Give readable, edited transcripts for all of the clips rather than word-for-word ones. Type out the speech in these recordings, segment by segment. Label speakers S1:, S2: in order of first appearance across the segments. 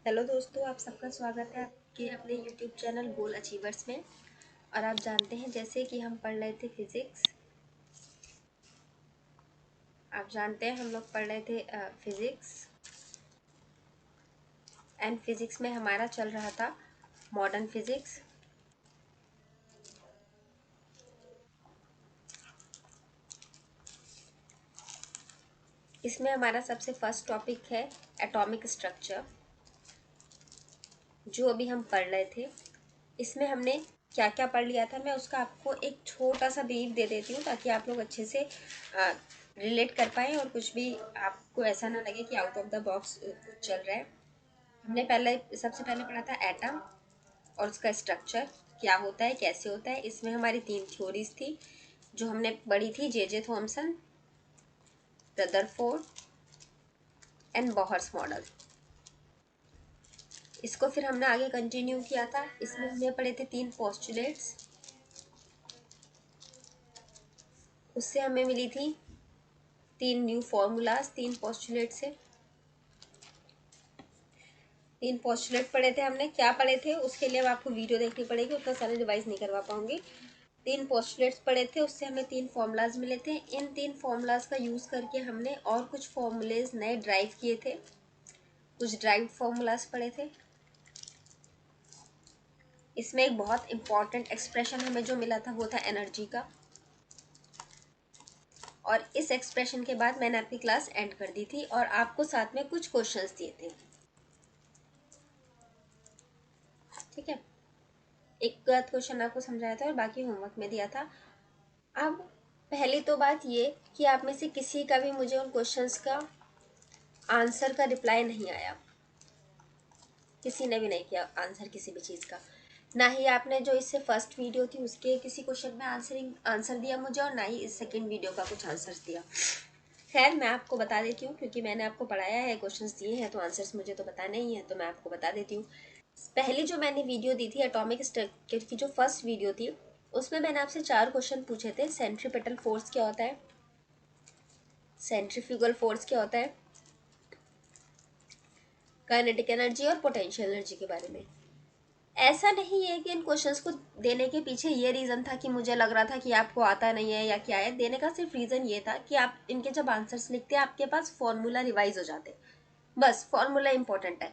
S1: Hello दोस्तों, आप सबका स्वागत है आपके अपने यूट्यूब चैनल गोल अचीवर्स में। और आप जानते हैं जैसे कि हम पढ़ रहे थे फिज़िक्स। आप जानते हैं हम लोग पढ़ रहे थे फिज़िक्स एंड फिज़िक्स में हमारा चल रहा था मॉडर्न फिज़िक्स। इसमें हमारा सबसे फर्स्ट टॉपिक है एटॉमिक स्ट्रक्चर, जो अभी हम पढ़ रहे थे। इसमें हमने क्या क्या पढ़ लिया था, मैं उसका आपको एक छोटा सा ब्रीफ दे देती हूँ ताकि आप लोग अच्छे से रिलेट कर पाएँ और कुछ भी आपको ऐसा ना लगे कि आउट ऑफ द बॉक्स चल रहा है। हमने सबसे पहले पढ़ा था एटम और उसका स्ट्रक्चर क्या होता है, कैसे होता है। इसमें हमारी 3 थ्योरीज थी जो हमने पढ़ी थी, J Thomson, Rutherford and Bohr's model. इसको फिर हमने आगे कंटिन्यू किया था। इसमें हमने पढ़े थे 3 पोस्टुलेट्स। उससे हमें मिली थी 3 न्यू फॉर्मूलाज 3 पोस्टुलेट से। 3 पोस्टुलेट पढ़े थे हमने। क्या पढ़े थे उसके लिए अब आपको वीडियो देखनी पड़ेगी, उतना सारे रिवाइज नहीं करवा पाऊंगी। 3 पोस्टुलेट्स पढ़े थे, उससे हमें 3 फॉर्मूलाज मिले थे। इन 3 फॉर्मूलाज का यूज करके हमने और कुछ फॉर्मूलेज नए ड्राइव किए थे, कुछ ड्राइव फॉर्मूलाज पढ़े थे। इसमें एक बहुत इंपॉर्टेंट एक्सप्रेशन हमें जो मिला था वो था एनर्जी का। और इस एक्सप्रेशन के बाद मैंने आपकी क्लास एंड कर दी थी और आपको साथ में कुछ क्वेश्चंस दिए थे। ठीक है, एक क्वेश्चन आपको समझाया था और बाकी होमवर्क में दिया था। अब पहली तो बात ये कि आप में से किसी का भी मुझे उन क्वेश्चंस का आंसर का रिप्लाई नहीं आया। किसी ने भी नहीं किया आंसर किसी भी चीज़ का। ना ही आपने जो इससे फर्स्ट वीडियो थी उसके किसी क्वेश्चन में आंसर दिया मुझे, और ना ही इस सेकंड वीडियो का कुछ आंसर दिया। खैर, मैं आपको बता देती हूँ क्योंकि मैंने आपको पढ़ाया है, क्वेश्चंस दिए हैं तो आंसर्स मुझे तो पता नहीं है, तो मैं आपको बता देती हूँ। पहली जो मैंने वीडियो दी थी एटॉमिक स्ट्रक्चर की, जो फर्स्ट वीडियो थी, उसमें मैंने आपसे 4 क्वेश्चन पूछे थे। सेंट्रीपिटल फोर्स क्या होता है, सेंट्रीफ्यूगल फोर्स क्या होता है, काइनेटिक एनर्जी और पोटेंशियल एनर्जी के बारे में। ऐसा नहीं है कि इन क्वेश्चंस को देने के पीछे ये रीज़न था कि मुझे लग रहा था कि आपको आता नहीं है या क्या है। देने का सिर्फ रीज़न ये था कि आप इनके जब आंसर्स लिखते हैं आपके पास फॉर्मूला रिवाइज हो जाते, बस फॉर्मूला इंपॉर्टेंट है।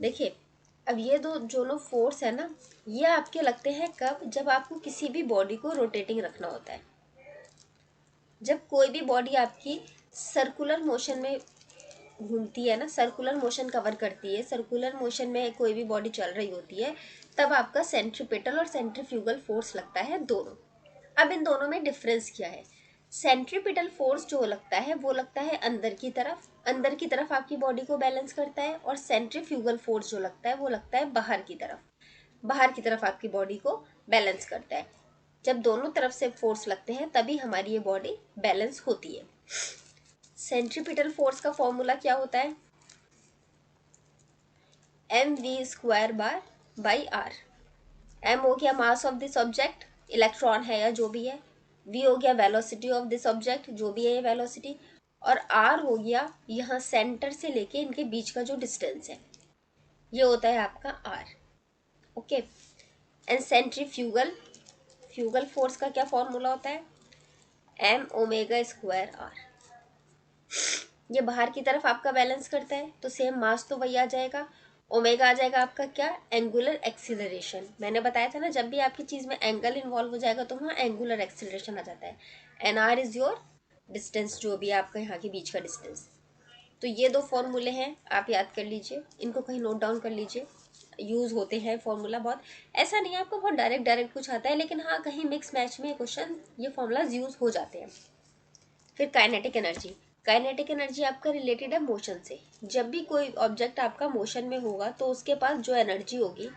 S1: देखिए, अब ये दो जो लो फोर्स है ना, ये आपके लगते हैं कब, जब आपको किसी भी बॉडी को रोटेटिंग रखना होता है। जब कोई भी बॉडी आपकी सर्कुलर मोशन में घूमती है ना, सर्कुलर मोशन कवर करती है, सर्कुलर मोशन में कोई भी बॉडी चल रही होती है, तब आपका सेंट्रीपिटल और सेंट्रीफ्यूगल फोर्स लगता है दोनों। अब इन दोनों में डिफरेंस क्या है? सेंट्रीपिटल फोर्स जो लगता है वो लगता है अंदर की तरफ, अंदर की तरफ आपकी बॉडी को बैलेंस करता है। और सेंट्रीफ्यूगल फोर्स जो लगता है वो लगता है बाहर की तरफ, बाहर की तरफ आपकी बॉडी को बैलेंस करता है। जब दोनों तरफ से फोर्स लगते हैं तभी हमारी ये बॉडी बैलेंस होती है। सेंट्रीपिटल फोर्स का फॉर्मूला क्या होता है? mv² bar by are. m हो गया mass of this object, electron है या जो भी है। v हो गया वेलोसिटी ऑफ दिस ऑब्जेक्ट, जो भी है ये वेलोसिटी। और r हो गया यहाँ सेंटर से लेके इनके बीच का जो डिस्टेंस है, ये होता है आपका r। Okay, and centrifugal fugal force का क्या फॉर्मूला होता है? m⍵²r। ये बाहर की तरफ आपका बैलेंस करता है, तो सेम मास तो वही आ जाएगा। ओमेगा आ जाएगा आपका क्या? Angular acceleration. मैंने बताया था ना, जब भी आपकी चीज़ में एंगल इन्वॉल्व हो जाएगा तो वहाँ एंगुलर एक्सीलरेशन आ जाता है। N R is your distance, जो भी है आपका यहाँ के बीच का डिस्टेंस। तो ये 2 फॉर्मूले हैं, आप याद कर लीजिए, इनको कहीं नोट डाउन कर लीजिए। यूज़ होते हैं फॉर्मूला बहुत, ऐसा नहीं है आपको बहुत डायरेक्ट डायरेक्ट कुछ आता है, लेकिन हाँ कहीं मिक्स मैच में क्वेश्चन ये फॉर्मूलाज यूज़ हो जाते हैं। फिर काइनेटिक एनर्जी। काइनेटिक एनर्जी आपका रिलेटेड है मोशन से। जब भी कोई ऑब्जेक्ट आपका मोशन में होगा तो उसके पास जो एनर्जी होगी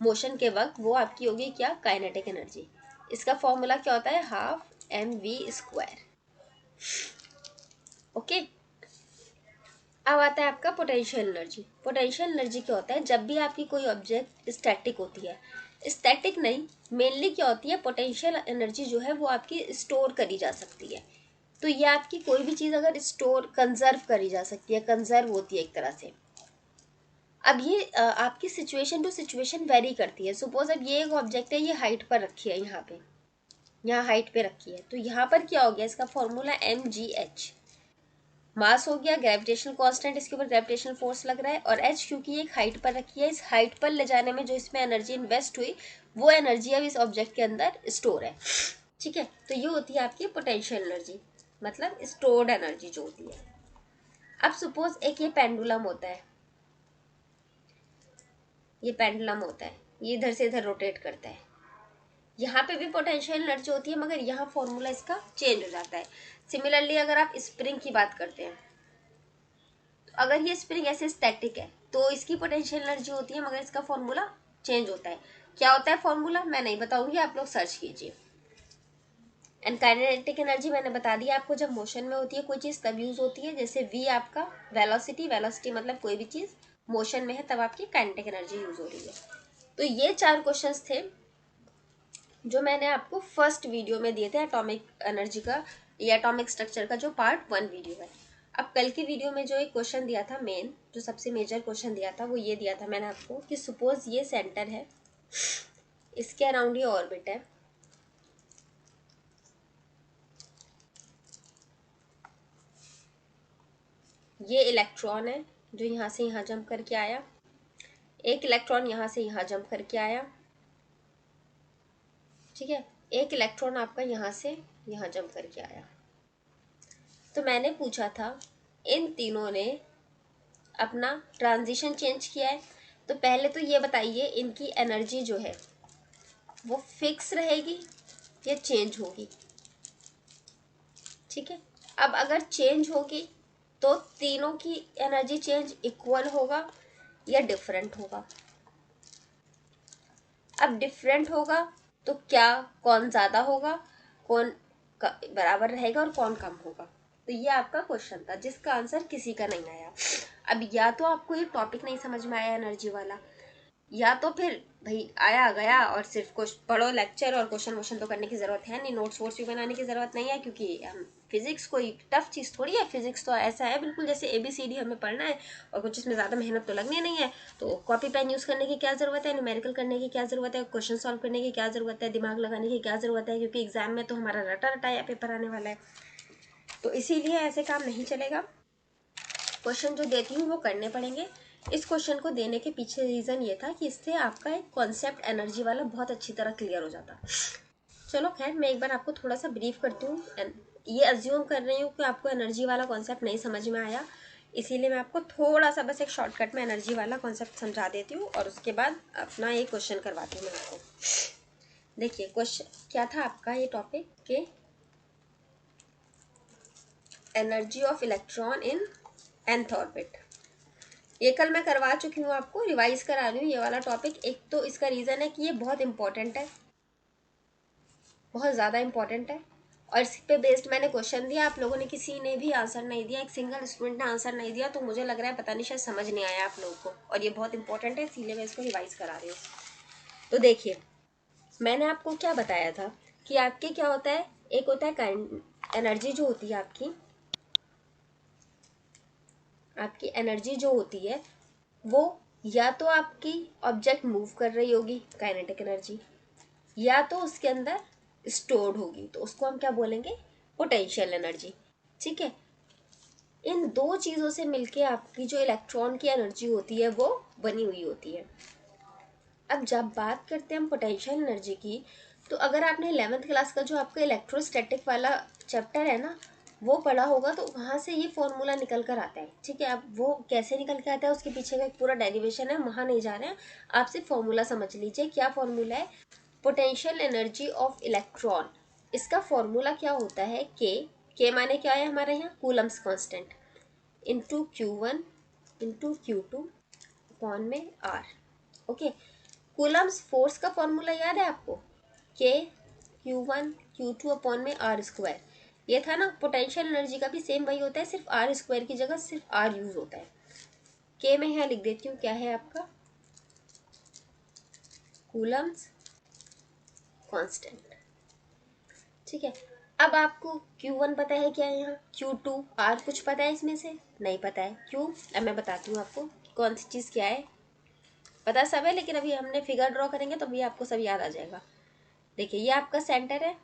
S1: मोशन के वक्त, वो आपकी होगी क्या? Kinetic energy. इसका फॉर्मूला क्या होता है? ½ mv²। ओके, अब आता है आपका पोटेंशियल एनर्जी। पोटेंशियल एनर्जी क्या होता है? जब भी आपकी कोई ऑब्जेक्ट स्टैटिक होती है, स्टैटिक नहीं, मेनली क्या होती है, पोटेंशियल एनर्जी जो है वो आपकी स्टोर करी जा सकती है। तो ये आपकी कोई भी चीज़ अगर स्टोर कंजर्व करी जा सकती है, कंजर्व होती है एक तरह से। अब ये आपकी सिचुएशन टू सिचुएशन वेरी करती है। सपोज अब ये एक ऑब्जेक्ट है, ये हाइट पर रखी है, यहाँ पे, यहाँ हाइट पे रखी है, तो यहाँ पर क्या हो गया, इसका फॉर्मूला mgh, मास हो गया, ग्रेविटेशनल कांस्टेंट, इसके ऊपर ग्रेविटेशनल फोर्स लग रहा है, और h क्योंकि एक हाइट पर रखी है, इस हाइट पर ले जाने में जो इसमें एनर्जी इन्वेस्ट हुई वो एनर्जी अब इस ऑब्जेक्ट के अंदर स्टोर है। ठीक है, तो ये होती है आपकी पोटेंशियल एनर्जी, मतलब स्टोर्ड एनर्जी जो होती है। अब सपोज एक ये पेंडुलम होता है, ये पेंडुलम होता है, ये इधर से इधर रोटेट करता है, यहाँ पे भी पोटेंशियल एनर्जी होती है, मगर यहाँ फॉर्मूला इसका चेंज हो जाता है। सिमिलरली अगर आप स्प्रिंग की बात करते हैं, तो अगर ये स्प्रिंग ऐसे स्टैटिक है तो इसकी पोटेंशियल एनर्जी होती है, मगर इसका फॉर्मूला चेंज होता है। क्या होता है फॉर्मूला, मैं नहीं बताऊंगी, आप लोग सर्च कीजिए। एंड काइनेटिक एनर्जी मैंने बता दिया आपको, जब मोशन में होती है कोई चीज़ तब यूज होती है। जैसे वी आपका वेलोसिटी, वेलोसिटी मतलब कोई भी चीज़ मोशन में है तब आपकी काइनेटिक एनर्जी यूज हो रही है। तो ये 4 क्वेश्चंस थे जो मैंने आपको फर्स्ट वीडियो में दिए थे एटॉमिक एनर्जी का या एटॉमिक स्ट्रक्चर का, जो पार्ट 1 वीडियो है। अब कल की वीडियो में जो एक क्वेश्चन दिया था, मेन जो सबसे मेजर क्वेश्चन दिया था, वो ये दिया था मैंने आपको कि सपोज ये सेंटर है, इसके अराउंड ये ऑर्बिट है, ये इलेक्ट्रॉन है जो यहाँ से यहाँ जंप करके आया, एक इलेक्ट्रॉन यहाँ से यहाँ जंप करके आया, ठीक है, एक इलेक्ट्रॉन आपका यहाँ से यहाँ जंप करके आया। तो मैंने पूछा था इन तीनों ने अपना ट्रांजिशन चेंज किया है, तो पहले तो ये बताइए इनकी एनर्जी जो है वो फिक्स रहेगी या चेंज होगी। ठीक है, अब अगर चेंज होगी तो तीनों की एनर्जी चेंज इक्वल होगा या डिफरेंट होगा। अब डिफरेंट होगा तो क्या, कौन ज्यादा होगा, कौन बराबर रहेगा और कौन कम होगा। तो ये आपका क्वेश्चन था जिसका आंसर किसी का नहीं आया। अब या तो आपको ये टॉपिक नहीं समझ में आया एनर्जी वाला, या तो फिर भाई आया गया और सिर्फ कुछ पढ़ो लेक्चर, और क्वेश्चन वोश्चन तो करने की जरूरत है नहीं, नोट्स वोट्स भी बनाने की जरूरत नहीं है, क्योंकि हम फिजिक्स कोई टफ चीज़ थोड़ी है। फिजिक्स तो ऐसा है बिल्कुल जैसे ABCD हमें पढ़ना है, और कुछ इसमें ज़्यादा मेहनत तो लगनी नहीं है। तो कॉपी पेन यूज़ करने की क्या ज़रूरत है, न्यूमेरिकल करने की क्या ज़रूरत है, क्वेश्चन सॉल्व करने की क्या ज़रूरत है, दिमाग लगाने की क्या ज़रूरत है, क्योंकि एग्जाम में तो हमारा रटा रटाया पेपर आने वाला है। तो इसीलिए ऐसे काम नहीं चलेगा, क्वेश्चन जो देती हूँ वो करने पड़ेंगे। इस क्वेश्चन को देने के पीछे रीज़न ये था कि इससे आपका एक कॉन्सेप्ट एनर्जी वाला बहुत अच्छी तरह क्लियर हो जाता। चलो खैर, मैं एक बार आपको थोड़ा सा ब्रीफ करती हूँ। ये अज्यूम कर रही हूँ कि आपको एनर्जी वाला कॉन्सेप्ट नहीं समझ में आया, इसीलिए मैं आपको थोड़ा सा बस एक शॉर्टकट में एनर्जी वाला कॉन्सेप्ट समझा देती हूँ, और उसके बाद अपना एक क्वेश्चन करवाती हूँ मैं आपको। देखिए क्वेश्चन क्या था आपका, ये टॉपिक के energy of electron in nth orbit. ये कल मैं करवा चुकी हूँ, आपको रिवाइज करा रही हूँ ये वाला टॉपिक। एक तो इसका रीज़न है कि ये बहुत इंपॉर्टेंट है, बहुत ज़्यादा इंपॉर्टेंट है, और इस पे बेस्ड मैंने क्वेश्चन दिया, आप लोगों ने किसी ने भी आंसर नहीं दिया, एक सिंगल स्टूडेंट ने आंसर नहीं दिया, तो मुझे लग रहा है पता नहीं शायद समझ नहीं आया आप लोगों को, और ये बहुत इंपॉर्टेंट है, इसीलिए मैं इसको रिवाइज करा रही हूँ। तो देखिए मैंने आपको क्या बताया था कि आपके क्या होता है, एक होता है एनर्जी जो होती है आपकी एनर्जी जो होती है वो या तो आपकी ऑब्जेक्ट मूव कर रही होगी, काइनेटिक एनर्जी, या तो उसके अंदर स्टोर्ड होगी, तो उसको हम क्या बोलेंगे, पोटेंशियल एनर्जी। ठीक है, इन दो चीज़ों से मिलके आपकी जो इलेक्ट्रॉन की एनर्जी होती है वो बनी हुई होती है। अब जब बात करते हैं हम पोटेंशियल एनर्जी की, तो अगर आपने 11th क्लास का जो आपका इलेक्ट्रोस्टैटिक वाला चैप्टर है ना वो पढ़ा होगा, तो वहाँ से ये फॉर्मूला निकल कर आता है। ठीक है, अब वो कैसे निकल के आता है उसके पीछे का एक पूरा डेरिवेशन है, वहाँ नहीं जा रहे हैं, आप सिर्फ फॉर्मूला समझ लीजिए। क्या फॉर्मूला है, पोटेंशियल एनर्जी ऑफ इलेक्ट्रॉन, इसका फॉर्मूला क्या होता है, के माने क्या है हमारे यहाँ, Coulomb's constant, into Q1 into Q2 upon में R। ओके, कूलम्स फोर्स का फॉर्मूला याद है आपको, के Q1 Q2 अपॉन में R²। ये था ना, पोटेंशियल एनर्जी का भी सेम वही होता है, सिर्फ R² की जगह सिर्फ R यूज होता है। के मैं यहाँ लिख देती हूँ, क्या है आपका, कूलम्स कांस्टेंट। ठीक है, अब आपको Q1 पता है क्या है, यहाँ Q2 R कुछ पता है इसमें से? नहीं पता है। क्यों? अब मैं बताती हूँ आपको कौन सी चीज़ क्या है। पता सब है, लेकिन अभी हमने फिगर ड्रॉ करेंगे तो भी आपको सब याद आ जाएगा। देखिए ये आपका सेंटर है,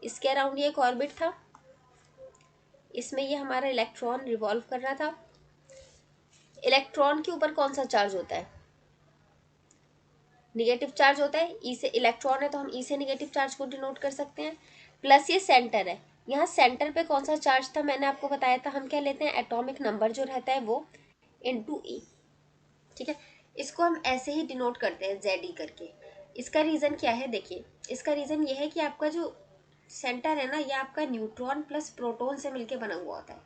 S1: इसके अराउंड ये एक ऑर्बिट था, इसमें ये हमारा इलेक्ट्रॉन रिवॉल्व कर रहा था। इलेक्ट्रॉन के ऊपर कौन सा चार्ज होता है? निगेटिव चार्ज होता है। ई से इलेक्ट्रॉन है तो हम ई से निगेटिव चार्ज को डिनोट कर सकते हैं। प्लस ये सेंटर है, यहाँ सेंटर पे कौन सा चार्ज था मैंने आपको बताया था, हम क्या लेते हैं एटॉमिक नंबर जो रहता है वो इनटू ई। ठीक है, इसको हम ऐसे ही डिनोट करते हैं जेड ई करके। इसका रीज़न क्या है? देखिए इसका रीज़न ये है कि आपका जो सेंटर है ना, ये आपका न्यूट्रॉन प्लस प्रोटॉन से मिलके बना हुआ होता है।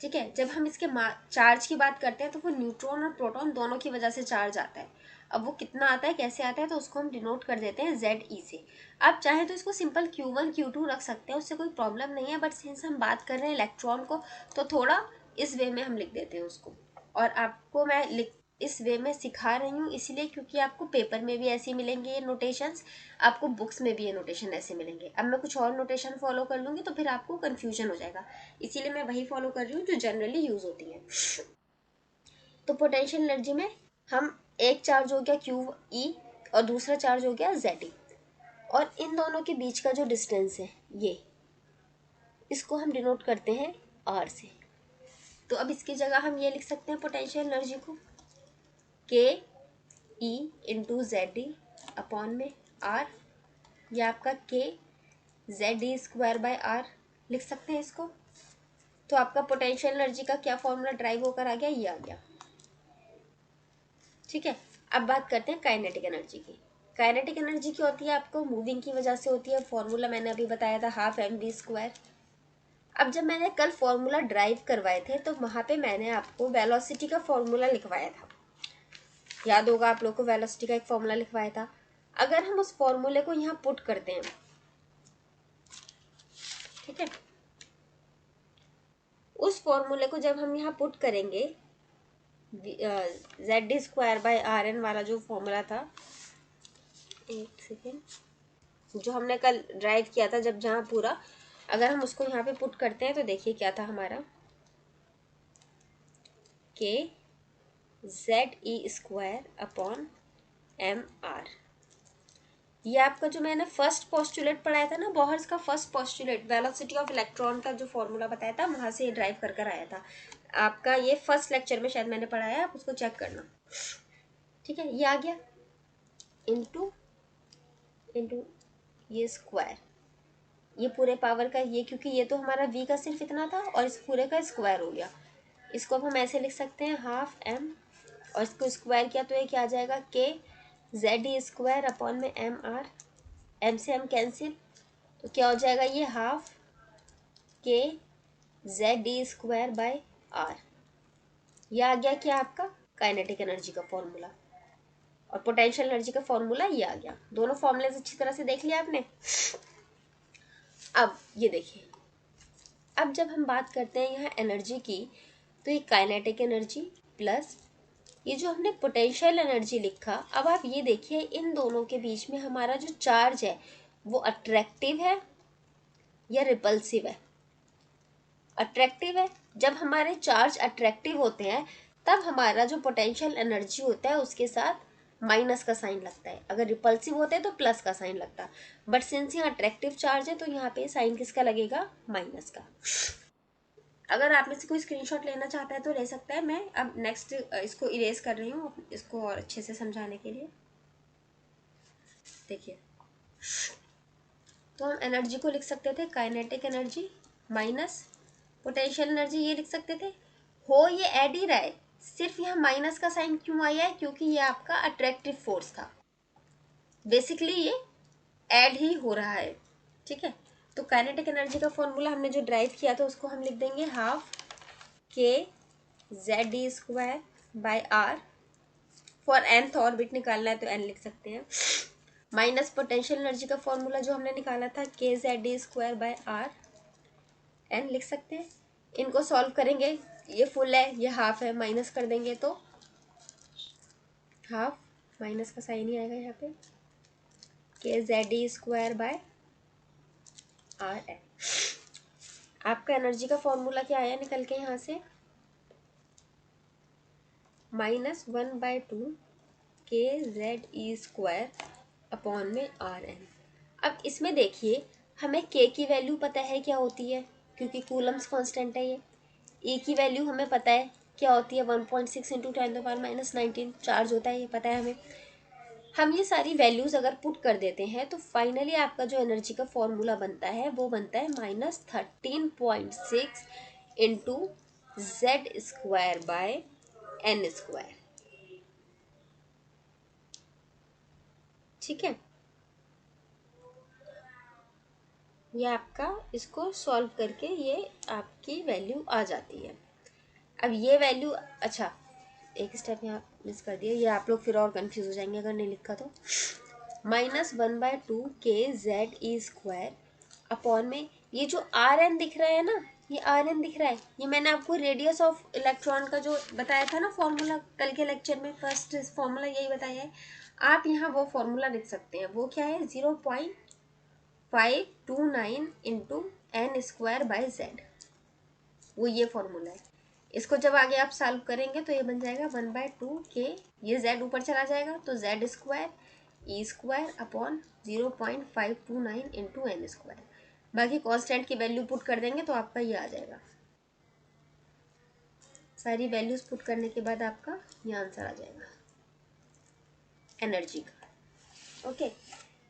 S1: ठीक है, जब हम इसके चार्ज की बात करते हैं तो वो न्यूट्रॉन और प्रोटॉन दोनों की वजह से चार्ज आता है। अब वो कितना आता है, कैसे आता है, तो उसको हम डिनोट कर देते हैं जेड ई से। आप चाहें तो इसको सिंपल Q1 Q2 रख सकते हैं, उससे कोई प्रॉब्लम नहीं है, बट सिंस हम बात कर रहे हैं इलेक्ट्रॉन को तो थोड़ा इस वे में हम लिख देते हैं उसको। और आपको मैं लिख इस वे में सिखा रही हूँ इसलिए क्योंकि आपको पेपर में भी ऐसे मिलेंगे ये नोटेशंस, आपको बुक्स में भी ये नोटेशन ऐसे मिलेंगे। अब मैं कुछ और नोटेशन फॉलो कर लूँगी तो फिर आपको कन्फ्यूजन हो जाएगा, इसीलिए मैं वही फॉलो कर रही हूँ जो जनरली यूज होती है। तो पोटेंशियल एनर्जी में हम एक चार्ज हो गया क्यू ई और दूसरा चार्ज हो गया जेड ई, और इन दोनों के बीच का जो डिस्टेंस है ये, इसको हम डिनोट करते हैं आर से। तो अब इसकी जगह हम ये लिख सकते हैं पोटेंशियल एनर्जी को K E into Z E upon में आर, ये आपका K Z E square by R लिख सकते हैं इसको। तो आपका पोटेंशियल एनर्जी का क्या फॉर्मूला ड्राइव होकर आ गया, ये आ गया। ठीक है, अब बात करते हैं काइनेटिक एनर्जी की। काइनेटिक एनर्जी क्या होती है? आपको मूविंग की वजह से होती है। फॉर्मूला मैंने अभी बताया था हाफ एम वी स्क्वायर। अब जब मैंने कल फॉर्मूला ड्राइव करवाए थे तो वहाँ पे मैंने आपको वेलोसिटी का फॉर्मूला लिखवाया था, याद होगा आप लोग को, वेलोसिटी का एक फॉर्मूला लिखवाया था। अगर हम उस फॉर्मूले को यहाँ पुट करते हैं, ठीक है, उस फॉर्मूले को जब हम यहाँ पुट करेंगे, Z D square by R N वाला जो फॉर्मूला था, एक सेकेंड, जो हमने कल ड्राइव किया था जब, जहाँ पूरा, अगर हम उसको यहाँ पे पुट करते हैं तो देखिए क्या था हमारा, के Z E square upon M R. ये आपका जो मैंने फर्स्ट पोस्टुलेट पढ़ाया था ना, बोहर्स का first postulate, velocity of electron का जो फॉर्मूला बताया था, वहां से ये ड्राइव कर कर आया था। आपका ये फर्स्ट लेक्चर में शायद मैंने पढ़ाया है, आप उसको चेक करना। ठीक है, ये आ गया इनटू इनटू ये स्क्वायर, ये पूरे पावर का ये, क्योंकि ये तो हमारा v का सिर्फ इतना था और इस पूरे का स्क्वायर हो गया। इसको अब हम ऐसे लिख सकते हैं हाफ एम, और इसको स्क्वायर किया तो ये क्या आ जाएगा, K Z E square upon में एम आर, एम से एम कैंसिल, तो क्या हो जाएगा ये half K Z E square by R. ये आ गया क्या आपका काइनेटिक एनर्जी का फॉर्मूला, और पोटेंशियल एनर्जी का फॉर्मूला ये आ गया। दोनों फॉर्मूले अच्छी तरह से देख लिया आपने। अब ये देखिए, अब जब हम बात करते हैं यहाँ एनर्जी की, तो ये काइनेटिक एनर्जी प्लस ये जो हमने पोटेंशियल एनर्जी लिखा, अब आप ये देखिए इन दोनों के बीच में हमारा जो चार्ज है वो अट्रैक्टिव है या रिपल्सिव है? अट्रैक्टिव है। जब हमारे चार्ज अट्रैक्टिव होते हैं तब हमारा जो पोटेंशियल एनर्जी होता है उसके साथ माइनस का साइन लगता है, अगर रिपल्सिव होते हैं तो प्लस का साइन लगता है। बट सिंस यहाँ अट्रैक्टिव चार्ज है तो यहाँ पे साइन किसका लगेगा, माइनस का। अगर आप में से कोई स्क्रीनशॉट लेना चाहता है तो ले सकता है। मैं अब नेक्स्ट इसको इरेज कर रही हूँ इसको और अच्छे से समझाने के लिए। देखिए, तो हम एनर्जी को लिख सकते थे kinetic energy minus potential energy, ये लिख सकते थे। हो ये ऐड ही रहा है, सिर्फ यहाँ माइनस का साइन क्यों आया है, क्योंकि ये आपका अट्रैक्टिव फोर्स था। बेसिकली ये ऐड ही हो रहा है। ठीक है, तो काइनेटिक एनर्जी का फॉर्मूला हमने जो ड्राइव किया था उसको हम लिख देंगे half K Z D square by R, for nth orbit निकालना है तो n लिख सकते हैं, माइनस पोटेंशियल एनर्जी का फॉर्मूला जो हमने निकाला था K Z D square by R, n लिख सकते हैं। इनको सॉल्व करेंगे, ये फुल है ये हाफ है, माइनस कर देंगे तो हाफ, माइनस का साइन ही आएगा यहाँ पे, के Z D square bye Rn। आपका एनर्जी का फॉर्मूला क्या आया निकल के यहाँ से, -1/2 kZe² अपॉन में Rn। अब इसमें देखिए हमें k की वैल्यू पता है क्या होती है, क्योंकि कूलम्स कांस्टेंट है ये। e की वैल्यू हमें पता है क्या होती है, 1.6 × 10⁻19 चार्ज होता है, ये पता है हमें। हम ये सारी वैल्यूज अगर पुट कर देते हैं तो फाइनली आपका जो एनर्जी का फॉर्मूला बनता है वो बनता है -13.6 इंटू Z²/n²। ठीक है, ये आपका इसको सॉल्व करके ये आपकी वैल्यू आ जाती है। अब ये वैल्यू, अच्छा एक स्टेप यहाँ मिस कर दिया, ये आप लोग फिर और कंफ्यूज हो जाएंगे अगर नहीं लिखा तो। -1/2 kZe² अपॉन में ये जो Rn दिख रहा है ना, ये Rn दिख रहा है, ये मैंने आपको रेडियस ऑफ इलेक्ट्रॉन का जो बताया था ना फॉर्मूला कल के लेक्चर में, फर्स्ट फॉर्मूला यही बताया है। आप यहाँ वो फॉर्मूला लिख सकते हैं, वो क्या है, 0.529 इंटू n²/z, वो ये फॉर्मूला है। इसको जब आगे आप सॉल्व करेंगे तो ये बन जाएगा 1/2 k, ये z ऊपर चला जाएगा तो Z² E² upon 0.529 into n²। बाकी कांस्टेंट की वैल्यू पुट कर देंगे तो आपका ये आ जाएगा। सारी वैल्यूज पुट करने के बाद आपका ये आंसर आ जाएगा एनर्जी का। ओके,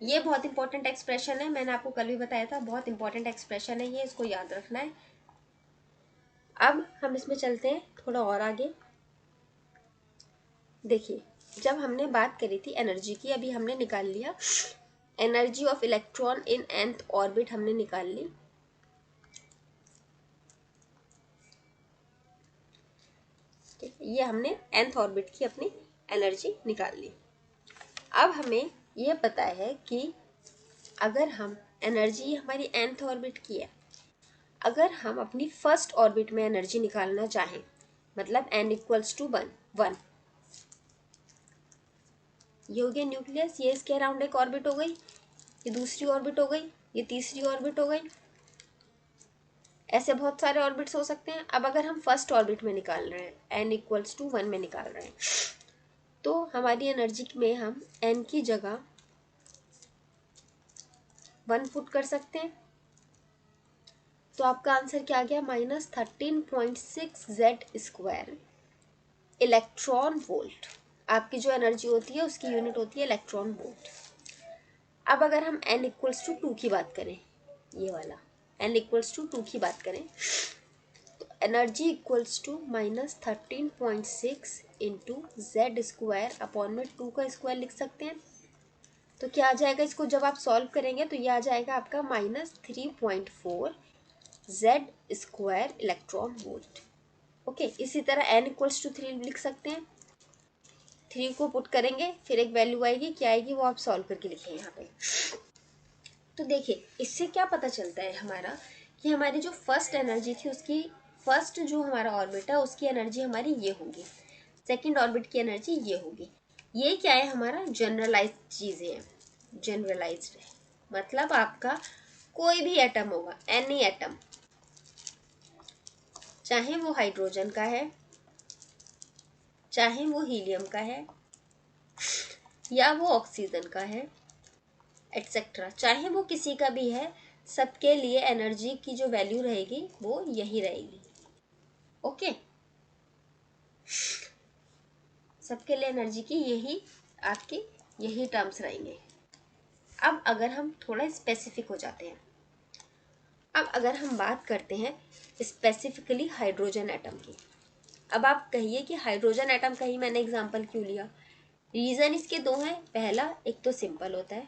S1: ये बहुत इंपॉर्टेंट एक्सप्रेशन है, मैंने आपको कल भी बताया था, बहुत इंपॉर्टेंट एक्सप्रेशन है ये, इसको याद रखना है। अब हम इसमें चलते हैं थोड़ा और आगे। देखिए जब हमने बात करी थी एनर्जी की, अभी हमने निकाल लिया energy of electron in nth orbit, हमने निकाल ली। ठीक है, ये हमने nth ऑर्बिट की अपनी एनर्जी निकाल ली। अब हमें ये पता है कि अगर हम एनर्जी हमारी nth ऑर्बिट की है, अगर हम अपनी फर्स्ट ऑर्बिट में एनर्जी निकालना चाहें, मतलब n = 1, ये हो गया न्यूक्लियस, ये इसके अराउंड एक ऑर्बिट हो गई, ये दूसरी ऑर्बिट हो गई, ये तीसरी ऑर्बिट हो गई, ऐसे बहुत सारे ऑर्बिट्स हो सकते हैं। अब अगर हम फर्स्ट ऑर्बिट में निकाल रहे हैं, n = 1 में निकाल रहे हैं, तो हमारी एनर्जी में हम n की जगह 1 पुट कर सकते हैं, तो आपका आंसर क्या आ गया, -13.6 Z² इलेक्ट्रॉन वोल्ट। आपकी जो एनर्जी होती है उसकी यूनिट होती है इलेक्ट्रॉन वोल्ट। अब अगर हम n = 2 की बात करें, ये वाला n = 2 की बात करें, तो एनर्जी = -13.6 इंटू Z² अपॉन में 2 का स्क्वायर लिख सकते हैं। तो क्या आ जाएगा, इसको जब आप सॉल्व करेंगे तो ये आ जाएगा आपका -3.4 Z² इलेक्ट्रॉन वोल्ट। ओके, इसी तरह n = 3 लिख सकते हैं, 3 को पुट करेंगे फिर एक वैल्यू आएगी, क्या आएगी वो आप सॉल्व करके लिखें यहाँ पे। तो देखिए इससे क्या पता चलता है हमारा कि हमारी जो फर्स्ट एनर्जी थी उसकी, फर्स्ट जो हमारा ऑर्बिट है उसकी एनर्जी हमारी ये होगी, सेकंड ऑर्बिट की एनर्जी ये होगी। ये क्या है, हमारा जनरलाइज चीज़ें हैं, जनरलाइज्ड है, मतलब आपका कोई भी एटम होगा, एनी एटम, चाहे वो हाइड्रोजन का है, चाहे वो हीलियम का है, या वो ऑक्सीजन का है, एटसेट्रा, चाहे वो किसी का भी है, सबके लिए एनर्जी की जो वैल्यू रहेगी वो यही रहेगी। ओके, सबके लिए एनर्जी की यही आपकी यही टर्म्स रहेंगे। अब अगर हम थोड़ा स्पेसिफिक हो जाते हैं, अब अगर हम बात करते हैं स्पेसिफिकली हाइड्रोजन एटम की। अब आप कहिए कि हाइड्रोजन एटम का ही मैंने एग्जांपल क्यों लिया, रीज़न इसके दो हैं। पहला, एक तो सिंपल होता है,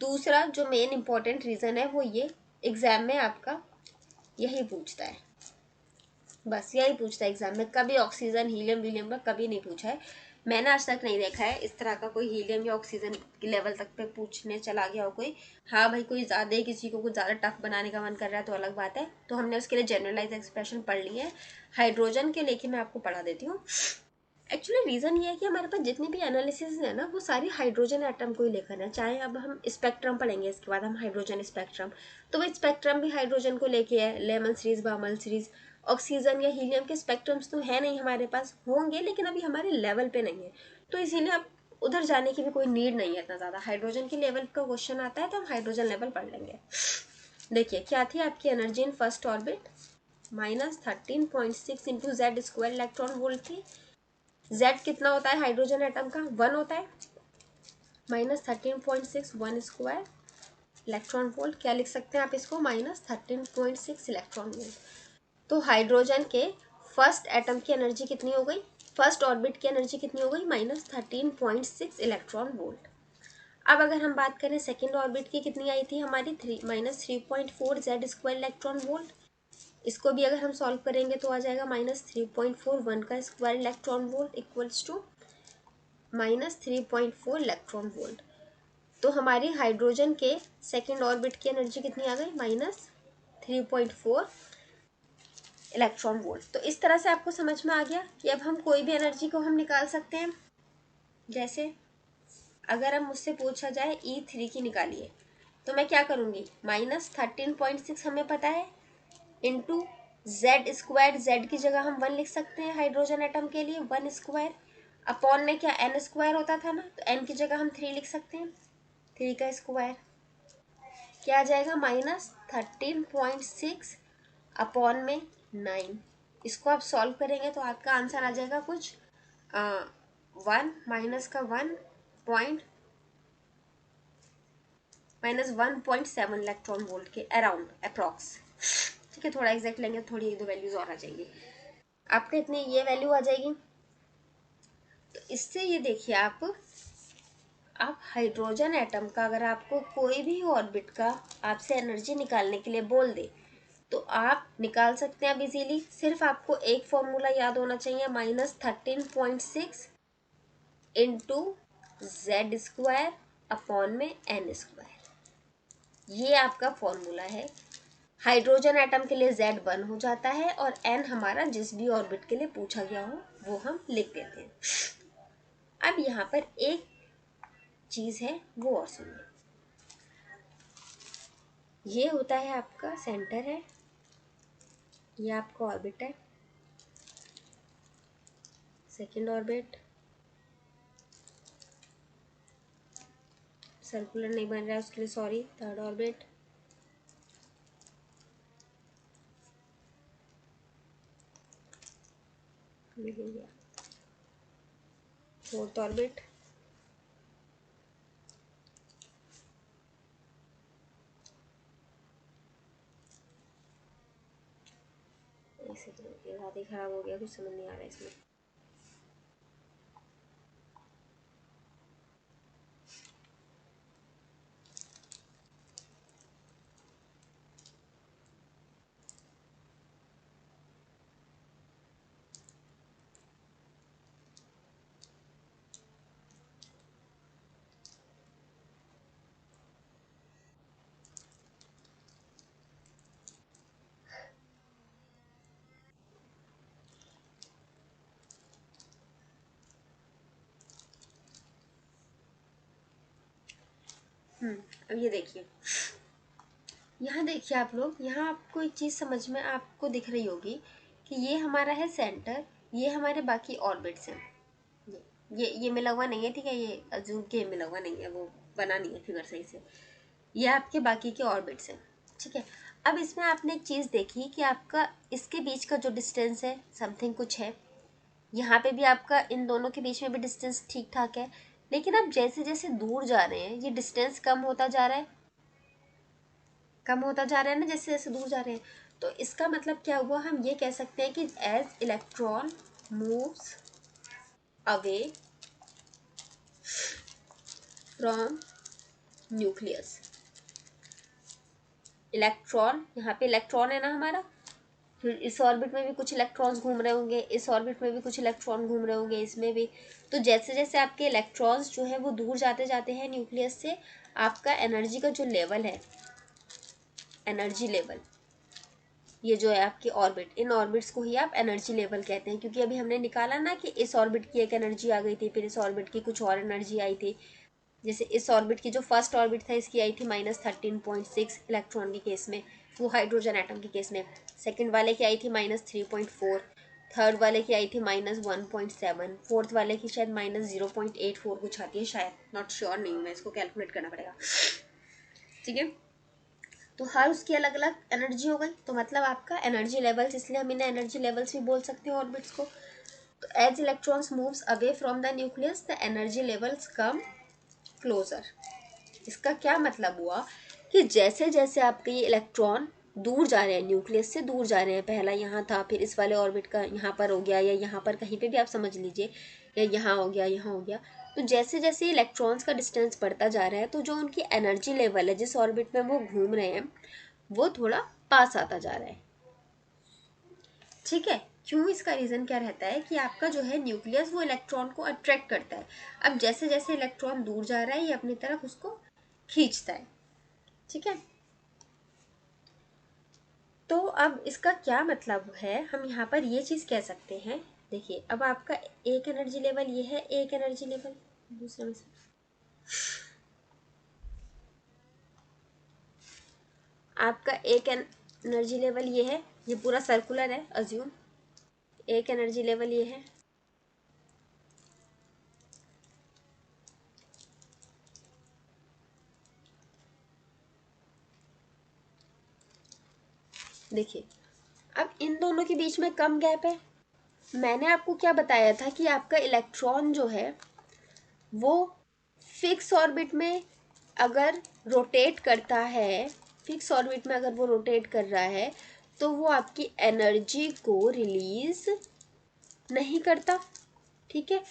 S1: दूसरा जो मेन इंपॉर्टेंट रीज़न है वो ये एग्जाम में आपका यही पूछता है, बस यही पूछता है एग्जाम में। कभी ऑक्सीजन हीलियम वीलियम का कभी नहीं पूछा है, मैंने आज तक नहीं देखा है इस तरह का कोई हीलियम या ऑक्सीजन के लेवल तक पे पूछने चला गया हो कोई। हाँ भाई, कोई ज़्यादा ही किसी को कुछ ज़्यादा टफ बनाने का मन कर रहा है तो अलग बात है, तो हमने उसके लिए जनरलाइज एक्सप्रेशन पढ़ ली है। हाइड्रोजन के लेके मैं आपको पढ़ा देती हूँ। एक्चुअली रीज़न ये है कि हमारे पास जितने भी एनालिसिस है ना वो सारी हाइड्रोजन एटम को ही लेकर है। चाहे अब हम स्पेक्ट्रम पढ़ेंगे इसके बाद हम हाइड्रोजन स्पेक्ट्रम, तो वो स्पेक्ट्रम भी हाइड्रोजन को लेके है, Lyman series Balmer series. Oxygen या हीलियम के स्पेक्ट्रम्स तो है नहीं हमारे पास, होंगे लेकिन अभी हमारे लेवल पे नहीं है, तो इसीलिए अब उधर जाने की भी कोई नीड नहीं है इतना ज़्यादा। हाइड्रोजन के लेवल का क्वेश्चन आता है तो हम हाइड्रोजन लेवल पढ़ लेंगे। देखिए क्या थी आपकी energy in first orbit, -13.6 into Z square electron volt थी। जेड कितना होता है हाइड्रोजन एटम का, 1 होता है, -13.6 1 स्क्वायर इलेक्ट्रॉन वोल्ट। क्या लिख सकते हैं आप इसको, -13.6 इलेक्ट्रॉन वोल्ट। तो हाइड्रोजन के फर्स्ट एटम की एनर्जी कितनी हो गई, फर्स्ट ऑर्बिट की एनर्जी कितनी हो गई, -13.6 इलेक्ट्रॉन वोल्ट। अब अगर हम बात करें सेकेंड ऑर्बिट की, कितनी आई थी हमारी, -3.4 जेड स्क्वायर इलेक्ट्रॉन वोल्ट। इसको भी अगर हम सॉल्व करेंगे तो आ जाएगा -3.4 1 का square electron volt equals to -3.4 electron volt. तो हमारी हाइड्रोजन के सेकेंड ऑर्बिट की एनर्जी कितनी आ गई, -3.4 इलेक्ट्रॉन वोल्ट। तो इस तरह से आपको समझ में आ गया कि अब हम कोई भी एनर्जी को हम निकाल सकते हैं। जैसे अगर हम मुझसे पूछा जाए E3 की निकालिए, तो मैं क्या करूँगी, -13.6 हमें पता है, इंटू जेड स्क्वायर, जेड की जगह हम 1 लिख सकते हैं हाइड्रोजन एटम के लिए, 1 स्क्वायर, अपॉन में क्या n स्क्वायर होता था ना, तो n की जगह हम 3 लिख सकते हैं, 3 का स्क्वायर। क्या आ जाएगा, -13.6 अपॉन में 9। इसको आप सॉल्व करेंगे तो आपका आंसर आ जाएगा कुछ 1 माइनस का 1.7 इलेक्ट्रॉन वोल्ट के अराउंड अप्रॉक्स। ठीक है, थोड़ा एग्जैक्ट लेंगे, थोड़ी एक दो वैल्यूज और आ जाएंगी, आपका इतनी ये वैल्यू आ जाएगी। तो इससे ये देखिए आप हाइड्रोजन एटम का अगर आपको कोई भी ऑर्बिट का आपसे एनर्जी निकालने के लिए बोल दे तो आप निकाल सकते हैं अब इजीली। सिर्फ आपको एक फॉर्मूला याद होना चाहिए, -13.6 इंटू जेड स्क्वायर अपॉन में n स्क्वायर। ये आपका फॉर्मूला है। हाइड्रोजन एटम के लिए Z 1 हो जाता है और n हमारा जिस भी ऑर्बिट के लिए पूछा गया हो वो हम लिख देते हैं। अब यहाँ पर एक चीज है वो और सुनिए, ये होता है आपका सेंटर है, ये आपका ऑर्बिट है, सेकेंड ऑर्बिट, सर्कुलर नहीं बन रहा है उसके लिए sorry, third orbit, fourth orbit, ऐसे तो ये बात ही खराब हो गया, कुछ समझ नहीं आ रहा है इसमें। अब ये देखिए, यहाँ देखिए आप लोग, यहाँ आपको एक चीज़ समझ में आपको दिख रही होगी कि ये हमारा है सेंटर, ये हमारे बाकी ऑर्बिट्स हैं। ये मिला हुआ नहीं है, ठीक है, ये अजूम के मिला हुआ नहीं है, वो बना नहीं है फिगर सही से। ये आपके बाकी के ऑर्बिट्स हैं, ठीक है। अब इसमें आपने एक चीज़ देखी कि आपका इसके बीच का जो डिस्टेंस है समथिंग कुछ है, यहाँ पे भी आपका इन दोनों के बीच में भी डिस्टेंस ठीक ठाक है, लेकिन अब जैसे जैसे दूर जा रहे हैं ये डिस्टेंस कम होता जा रहा है, कम होता जा रहा है ना, जैसे जैसे दूर जा रहे हैं। तो इसका मतलब क्या हुआ, हम ये कह सकते हैं कि as electron moves away from nucleus, electron, यहाँ पे इलेक्ट्रॉन है ना हमारा, फिर इस ऑर्बिट में भी कुछ इलेक्ट्रॉन्स घूम रहे होंगे, इस ऑर्बिट में भी कुछ इलेक्ट्रॉन घूम रहे होंगे, इसमें भी। तो जैसे जैसे आपके इलेक्ट्रॉन्स जो है वो दूर जाते जाते हैं न्यूक्लियस से, आपका एनर्जी का जो लेवल है, एनर्जी लेवल ये जो है आपकी ऑर्बिट, इन ऑर्बिट्स को ही आप एनर्जी लेवल कहते हैं, क्योंकि अभी हमने निकाला ना कि इस ऑर्बिट की एक एनर्जी आ गई थी, फिर इस ऑर्बिट की कुछ और एनर्जी आई थी। जैसे इस ऑर्बिट की जो फर्स्ट ऑर्बिट था इसकी आई थी -13.6 इलेक्ट्रॉन के केस में, वो हाइड्रोजन एटम के केस में। सेकंड वाले की आई थी -3.4, थर्ड वाले की आई थी -1.7, फोर्थ वाले की शायद -0.84 कुछ आती है शायद, नॉट श्योर नहीं हूँ मैं, इसको कैलकुलेट करना पड़ेगा। ठीक है, तो हर उसकी अलग अलग एनर्जी हो गई, तो मतलब आपका एनर्जी लेवल्स, इसलिए हम इन्हें एनर्जी लेवल्स भी बोल सकते हैं ऑर्बिट्स को। तो as electrons moves away from the nucleus the energy levels come closer. इसका क्या मतलब हुआ कि जैसे जैसे आपके ये इलेक्ट्रॉन दूर जा रहे हैं, न्यूक्लियस से दूर जा रहे हैं, पहला यहाँ था, फिर इस वाले ऑर्बिट का यहाँ पर हो गया, या यहाँ पर कहीं पे भी आप समझ लीजिए, या यहाँ हो गया, यहाँ हो गया, तो जैसे जैसे इलेक्ट्रॉन्स का डिस्टेंस बढ़ता जा रहा है, तो जो उनकी एनर्जी लेवल है जिस ऑर्बिट में वो घूम रहे हैं, वो थोड़ा पास आता जा रहा है। ठीक है, क्यों? इसका रीजन क्या रहता है कि आपका जो है न्यूक्लियस वो इलेक्ट्रॉन को अट्रैक्ट करता है। अब जैसे जैसे इलेक्ट्रॉन दूर जा रहा है ये अपनी तरफ उसको खींचता है। ठीक है, तो अब इसका क्या मतलब है, हम यहाँ पर ये चीज कह सकते हैं। देखिए, अब आपका एक एनर्जी लेवल ये है, एक एनर्जी लेवल दूसरे में से आपका एक एनर्जी लेवल ये है, ये पूरा सर्कुलर है, अज्यूम एक एनर्जी लेवल ये है। देखिए, अब इन दोनों के बीच में कम गैप है। मैंने आपको क्या बताया था कि आपका इलेक्ट्रॉन जो है वो फिक्स ऑर्बिट में अगर रोटेट करता है, फिक्स ऑर्बिट में अगर वो रोटेट कर रहा है, तो वो आपकी एनर्जी को रिलीज नहीं करता। ठीक है,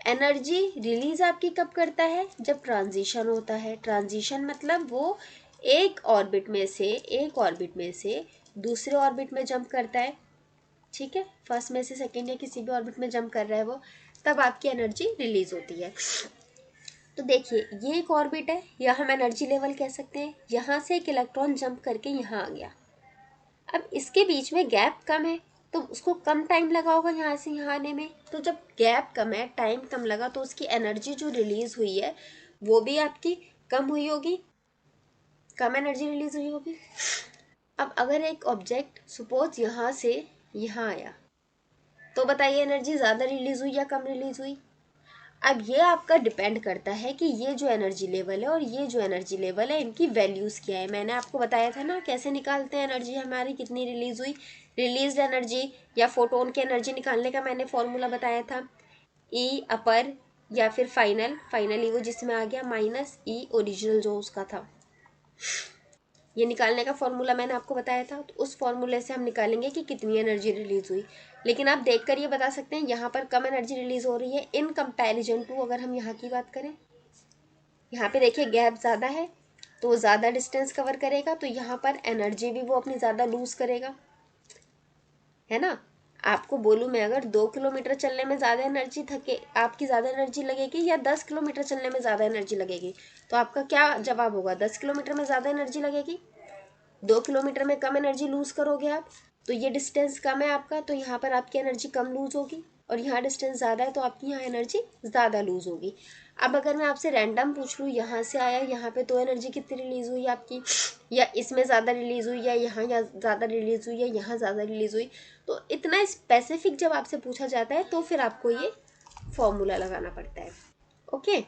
S1: एनर्जी रिलीज आपकी कब करता है? जब ट्रांजिशन होता है। ट्रांजिशन मतलब वो एक ऑर्बिट में से दूसरे ऑर्बिट में जंप करता है। ठीक है, फर्स्ट में से सेकेंड या किसी भी ऑर्बिट में जंप कर रहा है वो, तब आपकी एनर्जी रिलीज होती है। तो देखिए, ये एक ऑर्बिट है, या हम एनर्जी लेवल कह सकते हैं। यहाँ से एक इलेक्ट्रॉन जंप करके यहाँ आ गया, अब इसके बीच में गैप कम है, तो उसको कम टाइम लगा होगा यहाँ से यहाँ आने में। तो जब गैप कम है, टाइम कम लगा, तो उसकी एनर्जी जो रिलीज हुई है वो भी आपकी कम हुई होगी, कम एनर्जी रिलीज हुई होगी। अब अगर एक ऑब्जेक्ट सपोज यहाँ से यहाँ आया, तो बताइए एनर्जी ज़्यादा रिलीज हुई या कम रिलीज हुई? अब ये आपका डिपेंड करता है कि ये जो एनर्जी लेवल है और ये जो एनर्जी लेवल है इनकी वैल्यूज़ क्या है। मैंने आपको बताया था ना कैसे निकालते हैं एनर्जी हमारी कितनी रिलीज हुई। रिलीज एनर्जी या फोटोन की एनर्जी निकालने का मैंने फॉर्मूला बताया था, ई अपर या फिर फाइनल, फाइनल ई वो जिसमें आ गया माइनस ई ओरिजिनल जो उसका था। ये निकालने का फॉर्मूला मैंने आपको बताया था, तो उस फॉर्मूले से हम निकालेंगे कि कितनी एनर्जी रिलीज हुई। लेकिन आप देखकर ये बता सकते हैं यहाँ पर कम एनर्जी रिलीज हो रही है इन कंपैरिजन टू, अगर हम यहाँ की बात करें, यहाँ पे देखिए गैप ज़्यादा है तो वो ज़्यादा डिस्टेंस कवर करेगा, तो यहाँ पर एनर्जी भी वो अपनी ज़्यादा लूज करेगा, है ना। आपको बोलूँ मैं, अगर 2 किलोमीटर चलने में ज़्यादा एनर्जी थके आपकी ज़्यादा एनर्जी लगेगी या 10 किलोमीटर चलने में ज़्यादा एनर्जी लगेगी, तो आपका क्या जवाब होगा? 10 किलोमीटर में ज़्यादा एनर्जी लगेगी। 2 किलोमीटर में कम एनर्जी लूज करोगे आप, तो ये डिस्टेंस कम है आपका, तो यहाँ पर आपकी एनर्जी कम लूज होगी, और यहाँ डिस्टेंस ज़्यादा है तो आपकी यहाँ एनर्जी ज़्यादा लूज होगी। अब अगर मैं आपसे रैंडम पूछ लूँ, यहाँ से आया यहाँ पे, तो एनर्जी कितनी रिलीज हुई आपकी, या इसमें ज़्यादा रिलीज हुई, या यहाँ या ज़्यादा रिलीज हुई, या यहाँ ज़्यादा रिलीज हुई, तो इतना स्पेसिफिक जब आपसे पूछा जाता है तो फिर आपको ये फॉर्मूला लगाना पड़ता है। ओके।